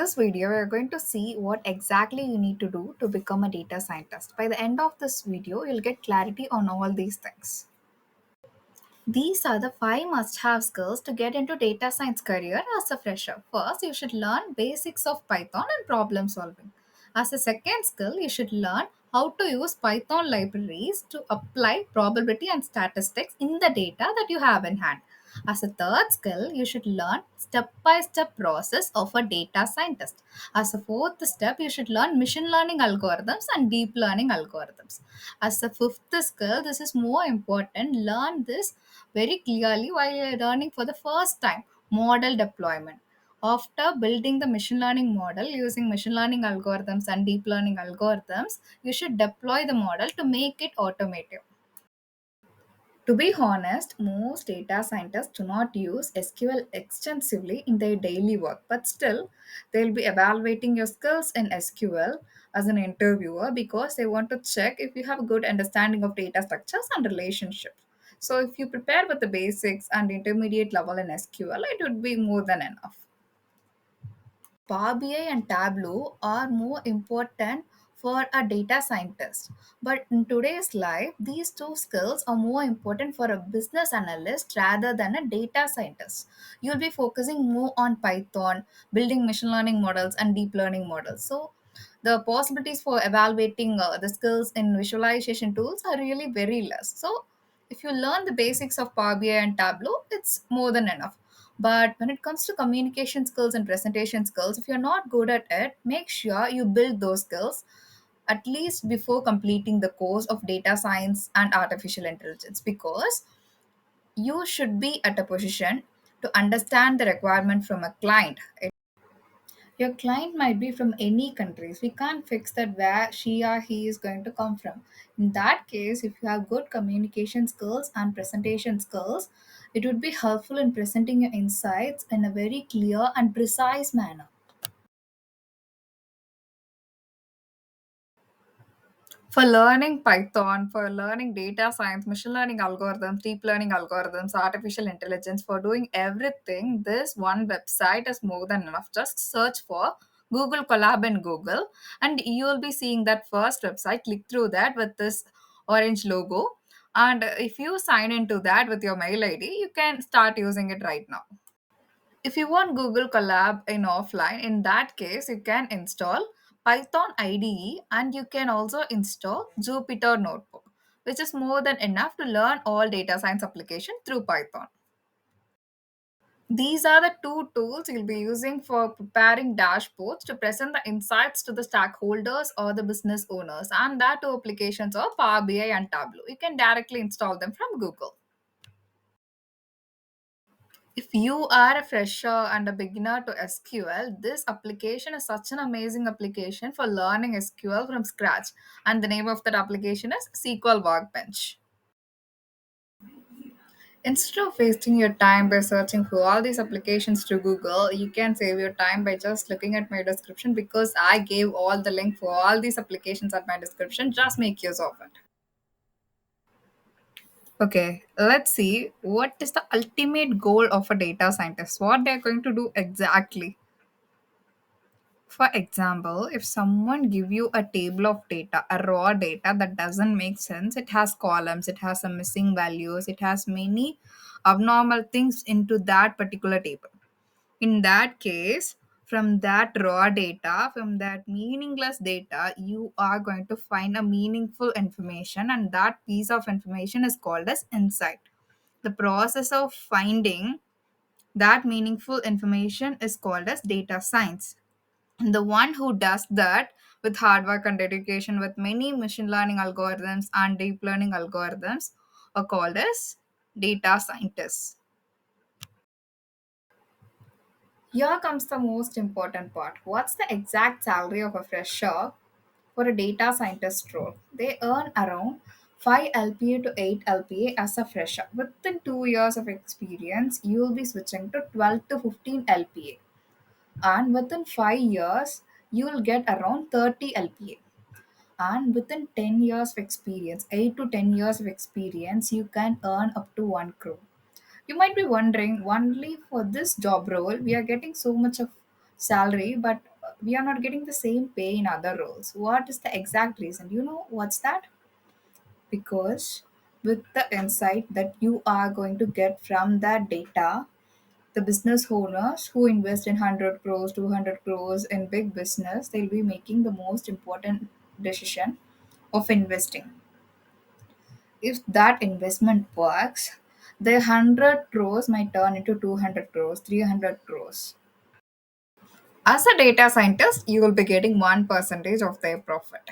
this video, we are going to see what exactly you need to do to become a data scientist. By the end of this video, you'll get clarity on all these things. These are the 5 must-have skills to get into data science career as a fresher. First, you should learn basics of Python and problem solving. As a second skill, you should learn how to use Python libraries to apply probability and statistics in the data that you have in hand. As a third skill, you should learn step-by-step process of a data scientist. As a fourth step, you should learn machine learning algorithms and deep learning algorithms. As a fifth skill, this is more important, learn this very clearly while you're learning for the first time model deployment. After building the machine learning model using machine learning algorithms and deep learning algorithms, you should deploy the model to make it automative. To be honest, most data scientists do not use SQL extensively in their daily work, but still, they'll be evaluating your skills in SQL as an interviewer because they want to check if you have a good understanding of data structures and relationships. So, if you prepare with the basics and intermediate level in SQL, it would be more than enough. Power BI and Tableau are more important for a data scientist. But in today's life, these two skills are more important for a business analyst rather than a data scientist. You'll be focusing more on Python, building machine learning models, and deep learning models. So, the possibilities for evaluating the skills in visualization tools are really very less. So, if you learn the basics of Power BI and Tableau, it's more than enough. But when it comes to communication skills and presentation skills, if you're not good at it, make sure you build those skills at least before completing the course of data science and artificial intelligence, because you should be at a position to understand the requirement from a client. Your client might be from any countries. We can't fix that where she or he is going to come from. In that case, if you have good communication skills and presentation skills, it would be helpful in presenting your insights in a very clear and precise manner. For learning Python, for learning data science, machine learning algorithms, deep learning algorithms, artificial intelligence, for doing everything, this one website is more than enough. Just search for Google Colab in Google, and you will be seeing that first website. Click through that with this orange logo. And if you sign into that with your mail ID, you can start using it right now. If you want Google Colab in offline, in that case, you can install Python IDE and you can also install Jupyter Notebook, which is more than enough to learn all data science application through Python. These are the two tools you'll be using for preparing dashboards to present the insights to the stakeholders or the business owners, and that two applications are Power BI and Tableau. You can directly install them from Google. If you are a fresher and a beginner to SQL, this application is such an amazing application for learning SQL from scratch. And the name of that application is SQL Workbench. Instead of wasting your time by searching for all these applications through Google, you can save your time by just looking at my description, because I gave all the link for all these applications at my description. Just make use of it. Okay, let's see what is the ultimate goal of a data scientist, what they're going to do exactly. For example, if someone give you a table of data, a raw data that doesn't make sense, it has columns, it has some missing values, it has many abnormal things into that particular table. In that case, from that raw data, from that meaningless data, you are going to find a meaningful information, and that piece of information is called as insight. The process of finding that meaningful information is called as data science. And the one who does that with hard work and dedication with many machine learning algorithms and deep learning algorithms are called as data scientists. Here comes the most important part. What's the exact salary of a fresher for a data scientist role? They earn around 5 LPA to 8 LPA as a fresher. Within 2 years of experience, you will be switching to 12 to 15 LPA. And within 5 years, you will get around 30 LPA. And within 10 years of experience, 8 to 10 years of experience, you can earn up to 1 crore. You might be wondering, only for this job role we are getting so much of salary, but we are not getting the same pay in other roles. What is the exact reason? You know what's that? Because with the insight that you are going to get from that data, the business owners who invest in 100 crores, 200 crores in big business, they'll be making the most important decision of investing. If that investment works, the 100 crores might turn into 200 crores, 300 crores. As a data scientist, you will be getting 1% of their profit.